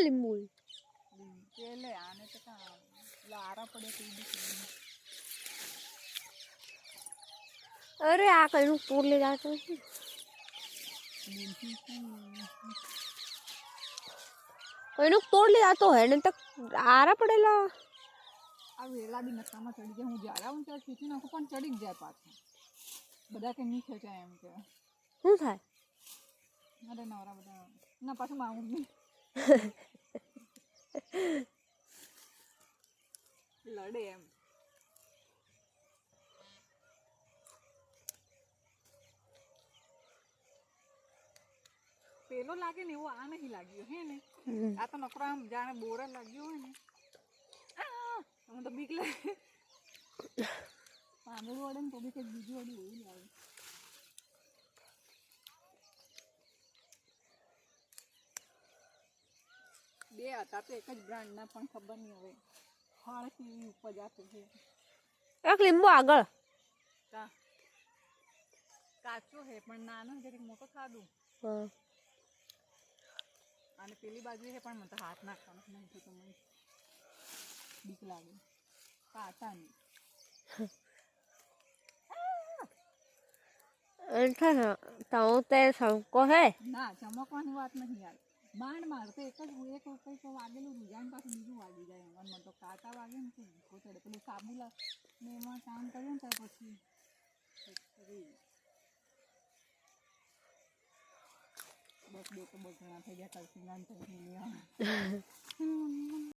લીંબુ પેલે આને તો કા લારા પડે તો अरे आ कहीं तोड़ ले जाते हैं कहीं तोड़ ले जाते है नहीं तक आरा पड़ेला आ वेला भी नकामा चढ़ी जाए हूँ ज्यादा हूँ त्यार खींची नाखो पण चढ़ी जाए पाछा બધા કે ની ખેંચાય એમ કે શું થાય અરે નવરા બધા ના પાછું માવું નહીં લડે એમ પેલો લાગે ને એવું આ નહીં લાગ્યું હે ને આ તો નકરો આમ જાણે બોરા લાગ્યો હોય ને મને તો બીક લાગે પાંદડું વડે ને તો બી કંઈક બીજું વડે એવું લાગે બે હતા તો એક જ બ્રાન્ડના પણ ખબર નહીં હવે ફળ કેવી ઉપજ આપે છે એક લીંબુ આગળ કાચો છે પણ નાનો જરીક મોટો ખાધું અને પેલી બાજુ છે પણ મને તો હાથ નાખવાનો નહીં તો મને બીક લાગે કાચા નહીં તાऊ તે સંકો હે ના ચમકવાની વાત નહીં યાર માંડ માર તો એક જ એક કંઈક વાગેલું બીજાને પાછું બીજું વાગી જાય અને મને તો કાંટા વાગે ને તો ભૂખો ચડે પેલું સાબુલા ને એમાં કામ કર્યું ને ત્યાર પછી બસ બે તો બસ ઘણા થઈ ગયા કલ્પના